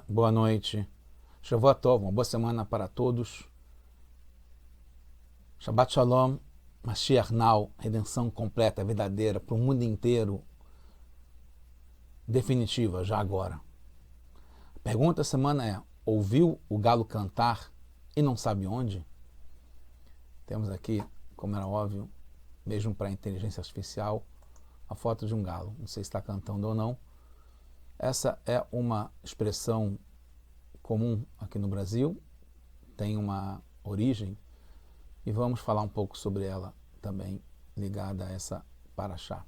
Boa noite. Shavua Tov, uma boa semana para todos. Shabbat Shalom, Mashiach Now, redenção completa, verdadeira, para o mundo inteiro, definitiva, já agora. A pergunta da semana é, ouviu o galo cantar e não sabe onde? Temos aqui, como era óbvio, mesmo para a inteligência artificial, a foto de um galo. Não sei se está cantando ou não. Essa é uma expressão comum aqui no Brasil, tem uma origem, e vamos falar um pouco sobre ela também, ligada a essa paraxá.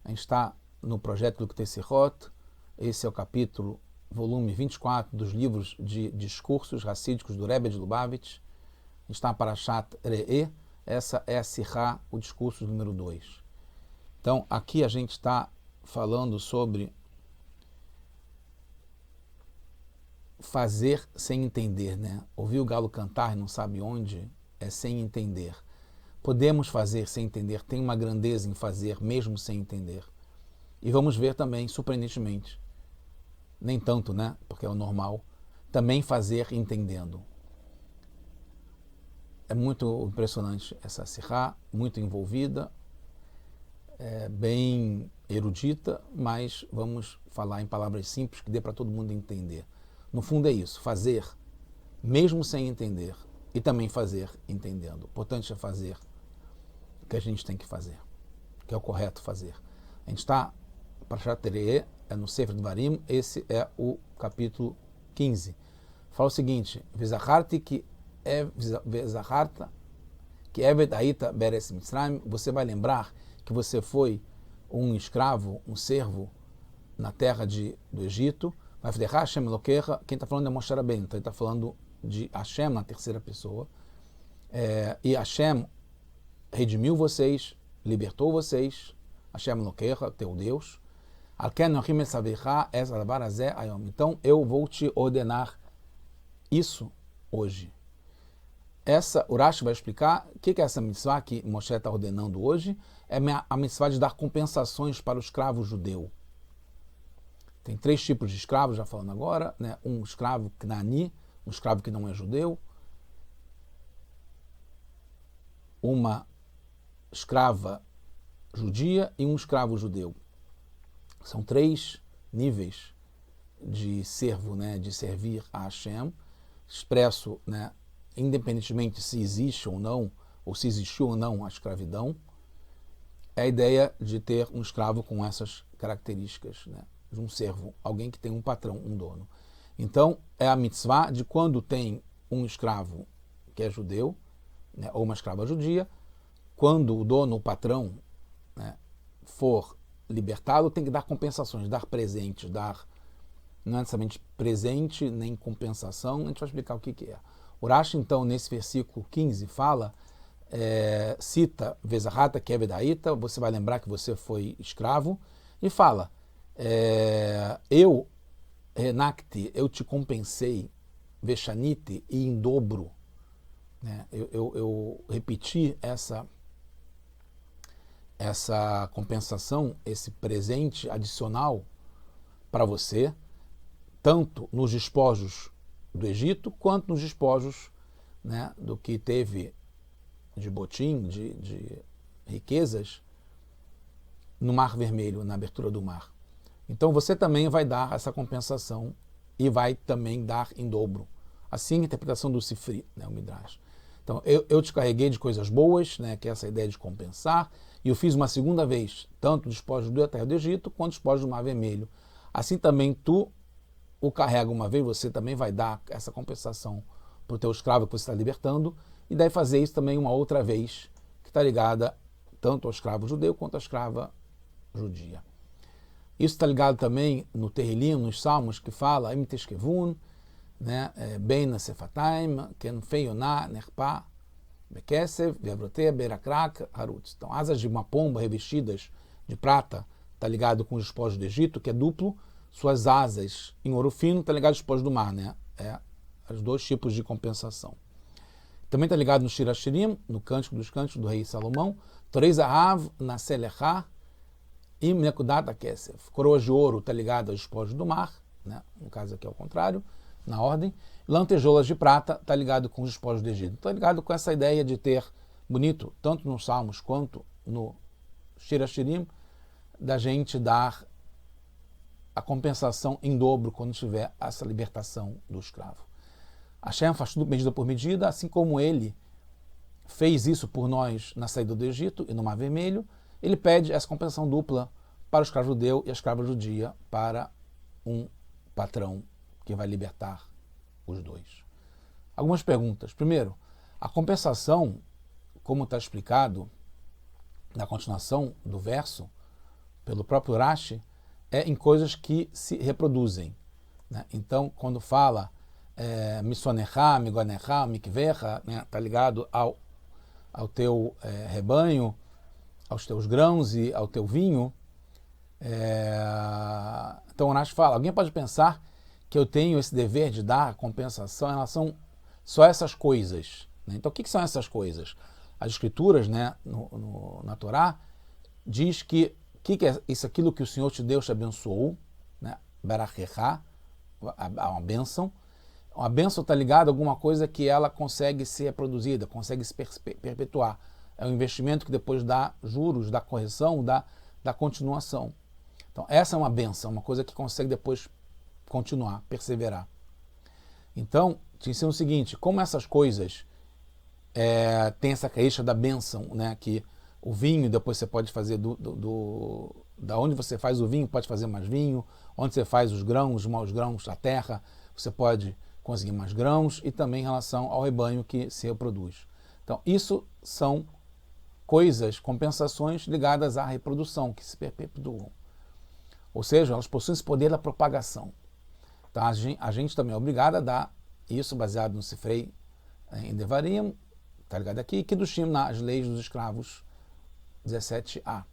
A gente está no projeto do Ktesirot, esse é o capítulo, volume 24 dos livros de discursos racídicos do Rebbe de Lubavitch. A gente está na Parashat Re'eh, essa é a Sirá, o discurso número 2. Então, aqui a gente está falando sobre fazer sem entender, né? Ouvir o galo cantar e não sabe onde é sem entender. Podemos fazer sem entender, tem uma grandeza em fazer mesmo sem entender. E vamos ver também, surpreendentemente, nem tanto, né? Porque é o normal, também fazer entendendo. É muito impressionante essa sirá, muito envolvida, bem erudita, mas vamos falar em palavras simples que dê para todo mundo entender. No fundo é isso, fazer mesmo sem entender e também fazer entendendo. O importante é fazer o que a gente tem que fazer, que é o correto fazer. A gente está, Parashat Re'eh, é no Sefer Dvarim, esse é o capítulo 15. Fala o seguinte, Eved Haita Beres Mitzrayim, você vai lembrar que você foi um escravo, um servo na terra do Egito. Quem está falando é Moshe Rabbeinu, então ele está falando de Hashem na terceira pessoa. E Hashem redimiu vocês, libertou vocês, Hashem Elokecha, teu Deus. Então eu vou te ordenar isso hoje. O Rashi vai explicar o que é essa mitzvah que Moshe está ordenando hoje. É a mitzvah de dar compensações para o escravo judeu. Tem 3 tipos de escravos, já falando agora, né? Um escravo Knani, um escravo que não é judeu, uma escrava judia e um escravo judeu. São 3 níveis de servo, né? De servir a Hashem, expresso, né? Independentemente se existe ou não, ou se existiu ou não a escravidão, é a ideia de ter um escravo com essas características, né? De um servo, alguém que tem um patrão, um dono. Então, é a mitzvah de quando tem um escravo que é judeu, né, ou uma escrava judia, quando o dono, o patrão, né, for libertado, tem que dar compensações, dar presentes, não é necessariamente presente nem compensação, a gente vai explicar o que é. O Rashi, então, nesse versículo 15, cita Vezahata, que é Vedaíta, você vai lembrar que você foi escravo, e fala, eu, Renakti, eu te compensei, Veshanite, e em dobro, né? Eu repeti essa compensação, esse presente adicional para você, tanto nos despojos do Egito, quanto nos despojos, né, do que teve de botim, de riquezas, no Mar Vermelho, na abertura do mar. Então você também vai dar essa compensação e vai também dar em dobro. Assim a interpretação do Sifri, né, o Midrash. Então eu te carreguei de coisas boas, né, que é essa ideia de compensar, e eu fiz uma segunda vez, tanto os despojos da terra do Egito, quanto os despojos do Mar Vermelho. Assim também tu o carrega uma vez, você também vai dar essa compensação para o teu escravo que você está libertando, e daí fazer isso também uma outra vez, que está ligada tanto ao escravo judeu quanto à escrava judia. Isso está ligado também no Terrilim, nos Salmos, que fala Im Teshkevun, né, Beina Sefataim, Ken Feioná, Nerpá, Bekesev, Viavrotea, Berakrak, Harutz. Então, asas de uma pomba revestidas de prata, está ligado com os despojos do Egito, que é duplo. Suas asas em ouro fino, está ligado aos despojos do mar, né? Os 2 tipos de compensação. Também está ligado no Shir Hashirim, no Cântico dos Cânticos do rei Salomão, Torei Zahav Naselechá, Im Nekudat Kesef. Coroas de ouro está ligada aos despojos do mar, né? No caso aqui é o contrário, na ordem. Lantejoulas de prata está ligado com os despojos do Egito. Está ligado com essa ideia de ter bonito, tanto nos Salmos quanto no Shir Hashirim, da gente dar a compensação em dobro quando tiver essa libertação do escravo. Hashem faz tudo medida por medida, assim como ele fez isso por nós na saída do Egito e no Mar Vermelho, ele pede essa compensação dupla para o escravo judeu e a escrava judia, para um patrão que vai libertar os dois. Algumas perguntas. Primeiro, a compensação, como está explicado na continuação do verso, pelo próprio Rashi, é em coisas que se reproduzem, né? Então, quando fala Misonecha, Migonecha, Mikvecha, está ligado ao teu rebanho, aos teus grãos e ao teu vinho. Então o Rashi fala, alguém pode pensar que eu tenho esse dever de dar compensação em relação só a essas coisas, né? Então o que são essas coisas? As escrituras, né, na Torá, diz que é isso, aquilo que o Senhor te deu, te abençoou, né? Berachecha, uma bênção. Uma bênção está ligada a alguma coisa que ela consegue ser reproduzida, consegue se perpetuar. É um investimento que depois dá juros, dá correção, dá continuação. Então, essa é uma bênção, uma coisa que consegue depois continuar, perseverar. Então, te ensino o seguinte, como essas coisas têm essa característica da bênção, né, que o vinho, depois você pode fazer da onde você faz o vinho, pode fazer mais vinho, onde você faz os grãos, os maus grãos, a terra, você pode conseguir mais grãos, e também em relação ao rebanho que se reproduz. Então, isso são coisas, compensações ligadas à reprodução, que se perpetuam. Ou seja, elas possuem esse poder da propagação. Então, a gente também é obrigado a dar isso baseado no Sifrei em Devarim, está ligado aqui, que Kedushim nas leis dos escravos 17a.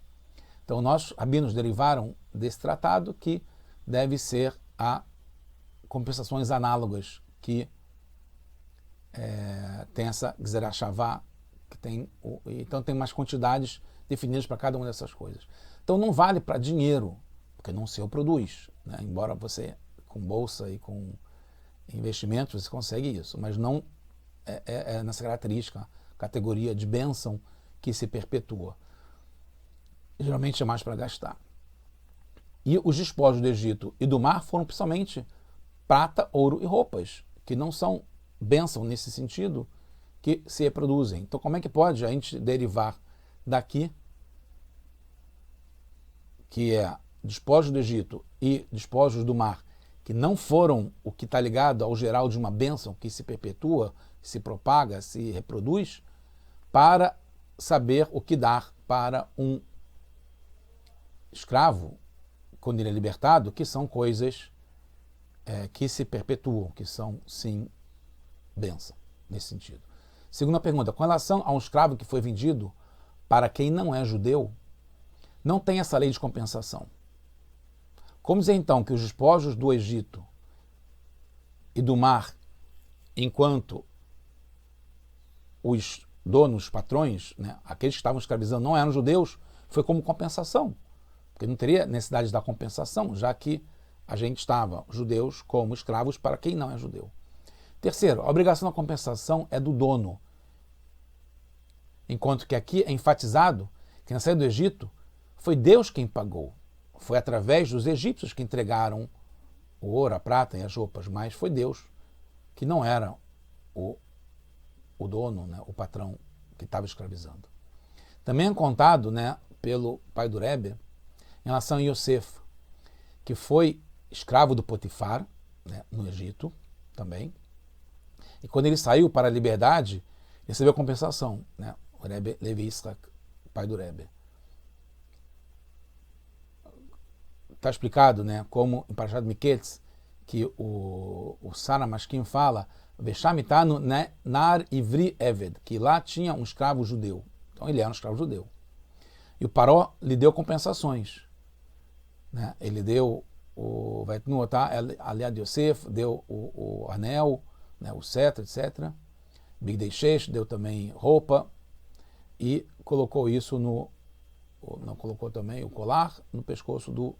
Então, nossos rabinos derivaram desse tratado que deve ser a compensações análogas, que tem essa Gzerah Shavá, que então tem mais quantidades definidas para cada uma dessas coisas. Então não vale para dinheiro, porque não se reproduz, né? Embora você, com bolsa e com investimentos, você consegue isso, mas não é nessa característica, categoria de bênção que se perpetua. Geralmente é mais para gastar. E os despojos do Egito e do mar foram principalmente prata, ouro e roupas, que não são bênção nesse sentido, que se reproduzem. Então, como é que pode a gente derivar daqui, que é despojos do Egito e despojos do mar, que não foram o que está ligado ao geral de uma bênção que se perpetua, se propaga, se reproduz, para saber o que dar para um escravo, quando ele é libertado, que são coisas que se perpetuam, que são, sim, bênção, nesse sentido. Segunda pergunta, com relação a um escravo que foi vendido para quem não é judeu, não tem essa lei de compensação. Como dizer, então, que os despojos do Egito e do mar, enquanto os donos, patrões, né, aqueles que estavam escravizando não eram judeus, foi como compensação, porque não teria necessidade da compensação, já que a gente estava, judeus, como escravos para quem não é judeu. Terceiro, a obrigação da compensação é do dono. Enquanto que aqui é enfatizado que na saída do Egito foi Deus quem pagou. Foi através dos egípcios que entregaram o ouro, a prata e as roupas, mas foi Deus, que não era o dono, né, o patrão que estava escravizando. Também é contado, né, pelo pai do Rebbe, em relação a Yosef, que foi escravo do Potifar, né, no Egito também, e quando ele saiu para a liberdade, recebeu compensação, né, o Rebbe Levi Yitzhak, pai do Rebbe. Está explicado, né, como em Parashat Miketz, que o Sara Mashkim fala, Veshamitanu nar ivri eved, que lá tinha um escravo judeu. Então ele era um escravo judeu. E o Paró lhe deu compensações, né? Ele deu o Vaitnu Otá Aliad Yosef, deu o anel, né, o cetro, etc. Bigdei Shesh deu também roupa e colocou isso não colocou também o colar no pescoço do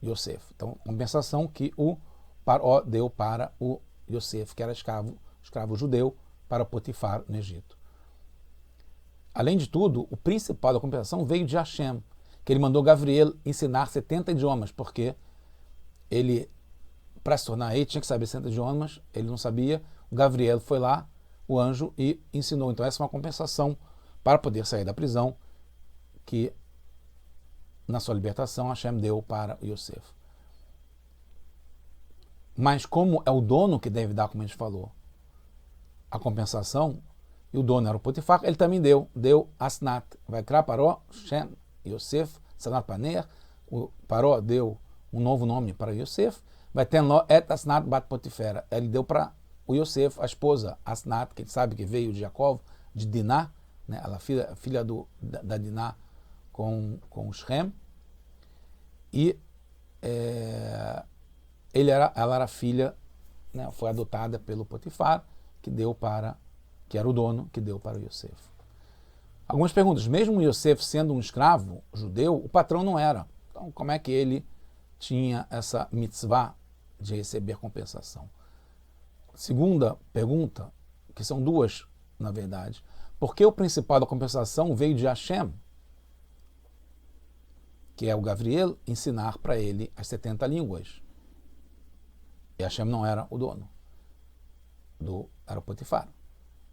Yosef. Então, compensação que o Paró deu para o Yosef, que era escravo judeu, para Potifar no Egito. Além de tudo, o principal da compensação veio de Hashem, que ele mandou Gabriel ensinar 70 idiomas, porque ele, para se tornar rei, tinha que saber 70 idiomas, ele não sabia, o Gabriel foi lá, o anjo, e ensinou. Então essa é uma compensação para poder sair da prisão, que na sua libertação Hashem deu para Yosef. Mas como é o dono que deve dar, como a gente falou, a compensação, e o dono era o Potifar, ele também deu Asnat. Vai criar Paró, Shem, Yosef, Sanat Paner. O Paró deu um novo nome para Yosef. Vai ter Lo et Asnat bat Potifera. Ele deu para o Yosef, a esposa Asnat, que a gente sabe que veio de Jacob, de Diná, né? Ela filha da Diná com Shem. E ela era filha, né? Foi adotada pelo Potifar, que era o dono, que deu para o Yosef. Algumas perguntas. Mesmo o Yosef sendo um escravo judeu, o patrão não era. Então, como é que ele tinha essa mitzvah de receber compensação? Segunda pergunta, que são duas, na verdade. Por que o principal da compensação veio de Hashem, que é o Gabriel, ensinar para ele as 70 línguas? E Hashem não era o dono, era o Potifar.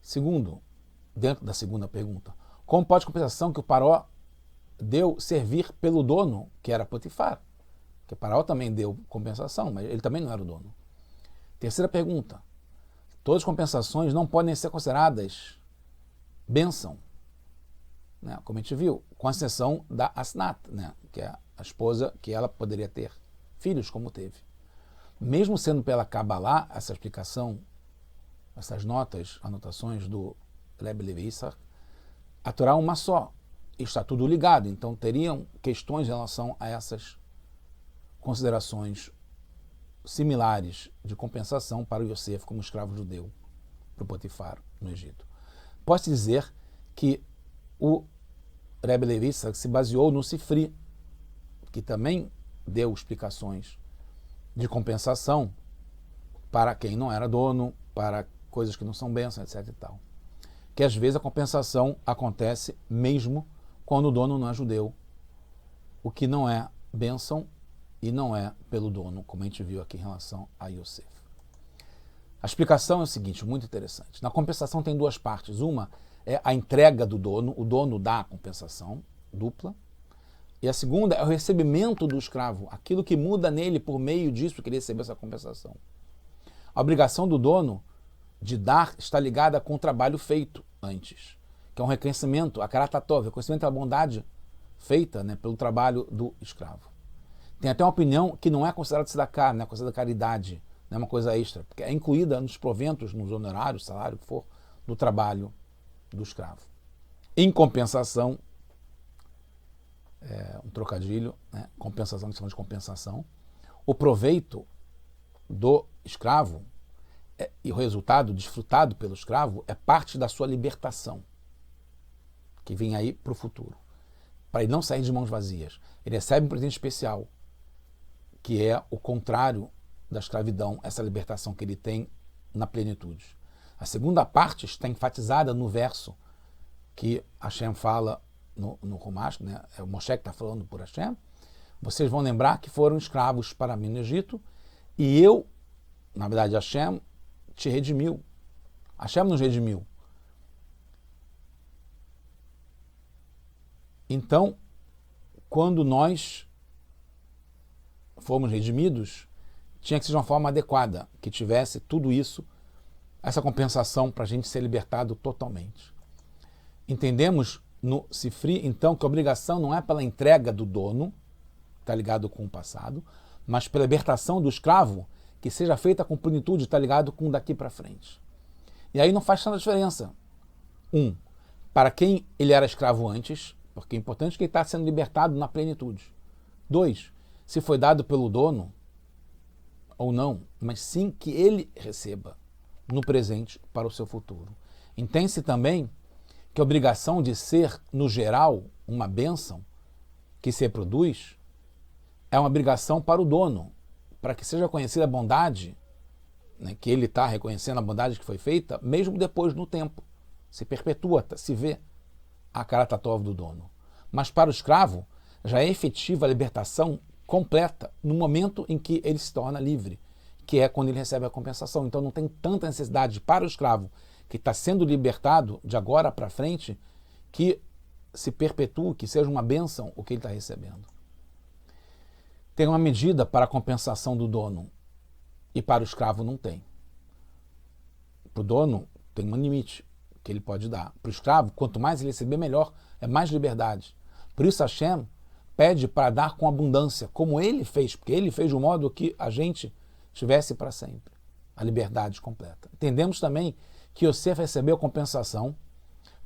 Segundo, dentro da segunda pergunta, como pode a compensação que o Paró deu servir pelo dono, que era Potifar? Porque o Paró também deu compensação, mas ele também não era o dono. Terceira pergunta, todas as compensações não podem ser consideradas bênção, né? Como a gente viu, com exceção da Asnat, né? Que é a esposa que ela poderia ter filhos, como teve. Mesmo sendo pela Kabbalah, essa explicação, essas anotações do Rebbe Levi Yitzhak, a Torá é uma só, e está tudo ligado, então teriam questões em relação a essas considerações similares de compensação para o Yosef como escravo judeu, para o Potifar no Egito. Posso dizer que o Rebbe Levi Yitzhak se baseou no Sifri, que também deu explicações de compensação para quem não era dono, para coisas que não são bênçãos, etc. e tal. Que às vezes a compensação acontece mesmo quando o dono não é judeu, o que não é bênção e não é pelo dono, como a gente viu aqui em relação a Yosef. A explicação é o seguinte, muito interessante. Na compensação tem duas partes. Uma é a entrega do dono, o dono dá a compensação dupla. E a segunda é o recebimento do escravo, aquilo que muda nele por meio disso que ele recebeu essa compensação. A obrigação do dono de dar está ligada com o trabalho feito antes, que é um reconhecimento, a karatatov, reconhecimento da bondade feita, né, pelo trabalho do escravo. Tem até uma opinião que não é considerada tzedakah, não é considerada caridade, não é uma coisa extra, porque é incluída nos proventos, nos honorários, salário, que for, do trabalho do escravo. Em compensação, um trocadilho, né, compensação, que chama de compensação, o proveito do escravo e o resultado desfrutado pelo escravo é parte da sua libertação, que vem aí para o futuro. Para ele não sair de mãos vazias. Ele recebe um presente especial, que é o contrário da escravidão, essa libertação que ele tem na plenitude. A segunda parte está enfatizada no verso que Hashem fala no Rumash, né? É o Moshe que está falando por Hashem. Vocês vão lembrar que foram escravos para mim no Egito, e eu, na verdade, Hashem te redimiu. Hashem nos redimiu. Então, quando nós fomos redimidos, tinha que ser de uma forma adequada, que tivesse tudo isso, essa compensação para a gente ser libertado totalmente. Entendemos no Sifri, então, que a obrigação não é pela entrega do dono, está ligado com o passado, mas pela libertação do escravo, que seja feita com plenitude, está ligado com daqui para frente. E aí não faz tanta diferença. Para quem ele era escravo antes, porque é importante que ele está sendo libertado na plenitude. 2, se foi dado pelo dono ou não, mas sim que ele receba no presente para o seu futuro. Entende-se também que a obrigação de ser, no geral, uma bênção que se reproduz é uma obrigação para o dono, para que seja conhecida a bondade, né, que ele está reconhecendo a bondade que foi feita, mesmo depois no tempo. Se perpetua, se vê a karatatov do dono. Mas para o escravo, já é efetiva a libertação completa no momento em que ele se torna livre, que é quando ele recebe a compensação. Então não tem tanta necessidade para o escravo que está sendo libertado de agora para frente que se perpetue, que seja uma bênção o que ele está recebendo. Tem uma medida para a compensação do dono e para o escravo não tem. Para o dono tem um limite que ele pode dar. Para o escravo, quanto mais ele receber, melhor, é mais liberdade. Por isso Hashem pede para dar com abundância, como ele fez, porque ele fez de um modo que a gente tivesse para sempre a liberdade completa. Entendemos também que Yosef recebeu compensação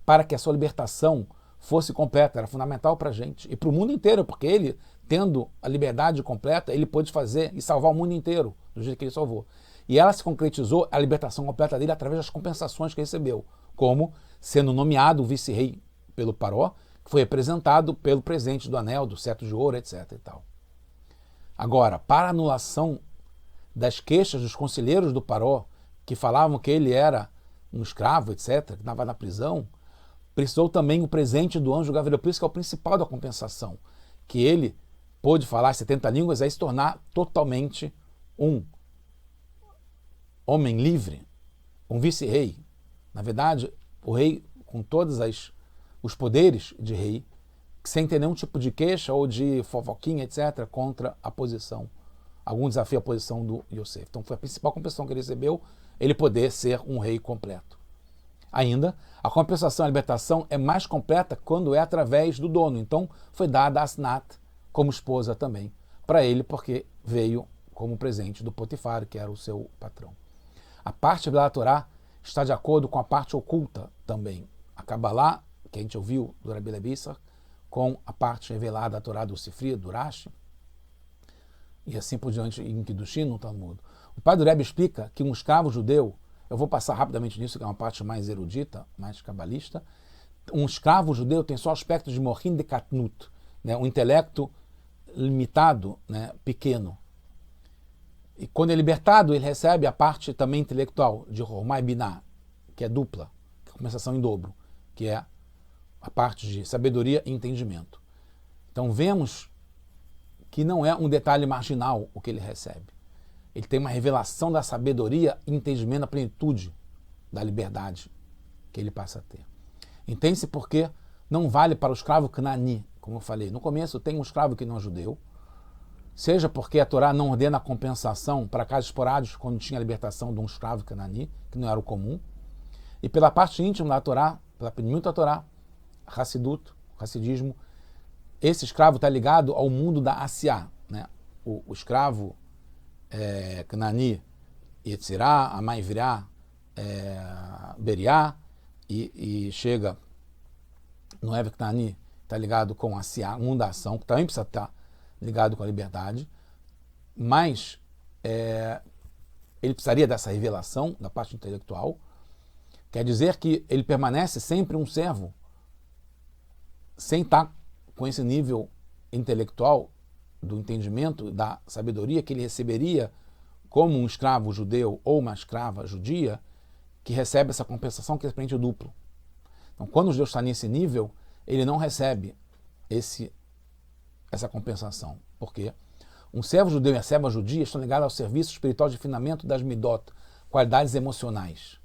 para que a sua libertação fosse completa, era fundamental para a gente e para o mundo inteiro, porque ele, tendo a liberdade completa, ele pôde fazer e salvar o mundo inteiro do jeito que ele salvou. E ela se concretizou, a libertação completa dele, através das compensações que recebeu, como sendo nomeado vice-rei pelo Paró, que foi representado pelo presente do anel, do cetro de ouro, etc. e tal. Agora, para a anulação das queixas dos conselheiros do Paró, que falavam que ele era um escravo, etc., que estava na prisão, precisou também o presente do anjo Gabriel, por isso que é o principal da compensação, que ele pôde falar 70 línguas, aí se tornar totalmente um homem livre, um vice-rei. Na verdade, o rei com todos os poderes de rei, sem ter nenhum tipo de queixa ou de fofoquinha, etc., contra a posição, algum desafio à posição do Yosef. Então foi a principal compensação que ele recebeu, ele poder ser um rei completo. Ainda, a compensação e a libertação é mais completa quando é através do dono. Então, foi dada a Asnat como esposa também para ele, porque veio como presente do Potifar, que era o seu patrão. A parte da Torá está de acordo com a parte oculta também. A Kabbalah, que a gente ouviu do Rabi Lebissar, com a parte revelada da Torá do Sifri, do Rashi, e assim por diante em Kiddushin, no Talmud. O pai do Rebbe explica que um escravo judeu, eu vou passar rapidamente nisso, que é uma parte mais erudita, mais cabalista. Um escravo judeu tem só aspecto de mohin de katnut, né, um intelecto limitado, né, pequeno. E quando é libertado, ele recebe a parte também intelectual de Hormah e Binah, que é dupla, que é compensação em dobro, que é a parte de sabedoria e entendimento. Então vemos que não é um detalhe marginal o que ele recebe. Ele tem uma revelação da sabedoria e entendimento da plenitude da liberdade que ele passa a ter. Entende-se porque não vale para o escravo Canaani, como eu falei. No começo tem um escravo que não é judeu, seja porque a Torá não ordena a compensação para casos esporádicos quando tinha a libertação de um escravo Canaani, que não era o comum, e pela parte íntima da Torá, pela penimento da Torá, Hassidut, o Hassidismo, esse escravo está ligado ao mundo da Asiá, né? O escravo Canaani, Yetzirá, Amaivirá, Beriá, e chega no Eved Canaani, está ligado com a Asiá, o mundo da ação, que também precisa estar ligado com a liberdade, mas ele precisaria dessa revelação da parte intelectual. Quer dizer que ele permanece sempre um servo, sem estar com esse nível intelectual do entendimento, da sabedoria que ele receberia como um escravo judeu ou uma escrava judia, que recebe essa compensação que é prende o duplo. Então, quando o judeu está nesse nível, ele não recebe essa compensação. Por quê? Um servo judeu e a serva judia estão ligados ao serviço espiritual de refinamento das midot, qualidades emocionais.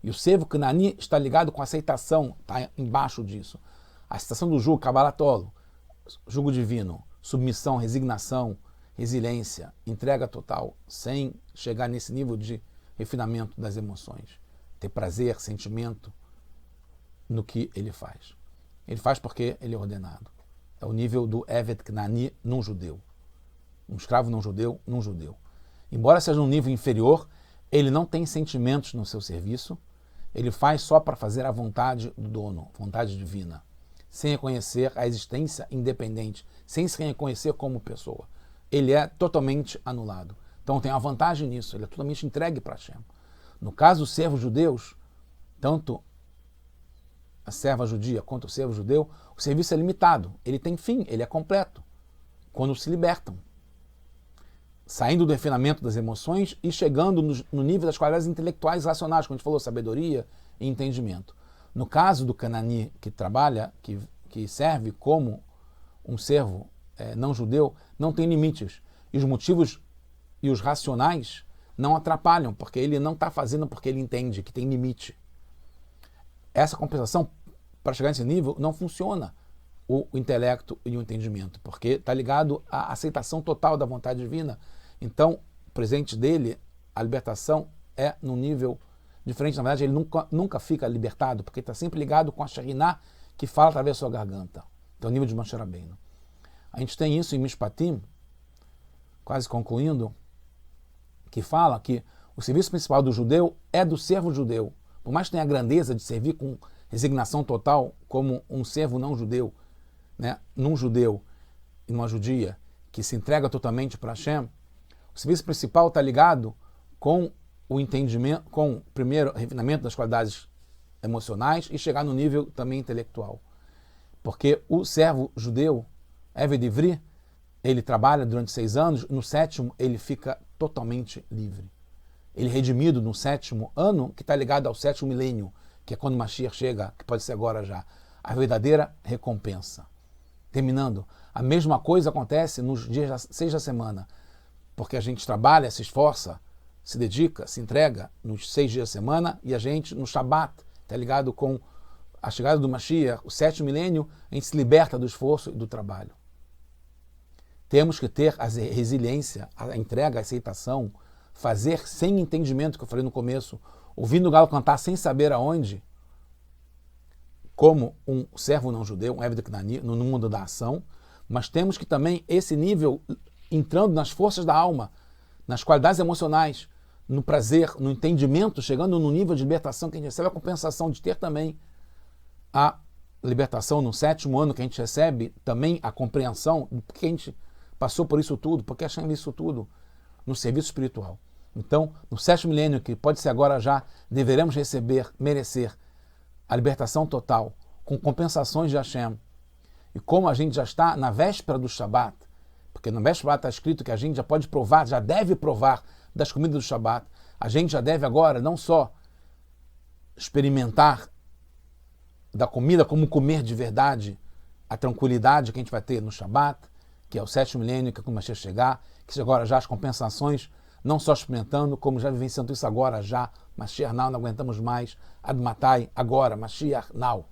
E o servo Canaani está ligado com a aceitação, está embaixo disso. A aceitação do jugo, Kabbalatolo, jugo divino, submissão, resignação, resiliência, entrega total, sem chegar nesse nível de refinamento das emoções. Ter prazer, sentimento no que ele faz. Ele faz porque ele é ordenado. É o nível do Eved Canaani num judeu. Um escravo não judeu, num judeu. Embora seja um nível inferior, ele não tem sentimentos no seu serviço, ele faz só para fazer a vontade do dono, vontade divina, sem reconhecer a existência independente, sem se reconhecer como pessoa. Ele é totalmente anulado. Então tem uma vantagem nisso, ele é totalmente entregue para Hashem. No caso dos servos judeus, tanto a serva judia quanto o servo judeu, o serviço é limitado, ele tem fim, ele é completo. quando se libertam, saindo do refinamento das emoções e chegando no nível das qualidades intelectuais racionais, como a gente falou, sabedoria e entendimento. No caso do Canani, que trabalha, que serve como um servo não judeu, não tem limites. E os motivos e os racionais não atrapalham, porque ele não está fazendo porque ele entende que tem limite. Essa compensação, para chegar nesse nível, não funciona o intelecto e o entendimento, porque está ligado à aceitação total da vontade divina. Então, o presente dele, a libertação, é num nível diferente. Na verdade, ele nunca fica libertado, porque está sempre ligado com a Shekhinah que fala através da sua garganta. Então, o nível de Moshe Rabbeinu. A gente tem isso em Mishpatim, quase concluindo, que fala que o serviço principal do judeu é do servo judeu. Por mais que tenha a grandeza de servir com resignação total como um servo não judeu, né, num judeu e numa judia que se entrega totalmente para Hashem, o serviço principal está ligado com o entendimento, com, primeiro, o refinamento das qualidades emocionais e chegar no nível também intelectual. Porque o servo judeu, Eved Ivri, ele trabalha durante 6 anos, no 7º ele fica totalmente livre. Ele é redimido no 7º ano, que está ligado ao 7º milênio, que é quando Mashiach chega, que pode ser agora já. A verdadeira recompensa. Terminando, a mesma coisa acontece nos dias 6 da semana, porque a gente trabalha, se esforça, se dedica, se entrega nos 6 dias da semana, e a gente, no Shabat, está ligado com a chegada do Mashiach, o 7º milênio, a gente se liberta do esforço e do trabalho. Temos que ter a resiliência, a entrega, a aceitação, fazer sem entendimento, que eu falei no começo, ouvindo o galo cantar sem saber aonde, como um servo não judeu, um Eved Knani, no mundo da ação, mas temos que também esse nível entrando nas forças da alma, nas qualidades emocionais, no prazer, no entendimento, chegando no nível de libertação que a gente recebe, a compensação de ter também a libertação no 7º ano que a gente recebe, também a compreensão do que a gente passou por isso tudo, porque achamos isso tudo no serviço espiritual. Então, no 7º milênio, que pode ser agora já, deveremos receber, merecer a libertação total, com compensações de Hashem. E como a gente já está na véspera do Shabat, porque na véspera do Shabat está escrito que a gente já pode provar, já deve provar das comidas do Shabat, a gente já deve agora não só experimentar da comida como comer de verdade, a tranquilidade que a gente vai ter no Shabat, que é o 7º milênio, que é quando Mashiach chegar, que agora já as compensações, não só experimentando, como já vivenciando isso agora já, Mashiach não aguentamos mais, Admatai, agora, Mashiach now.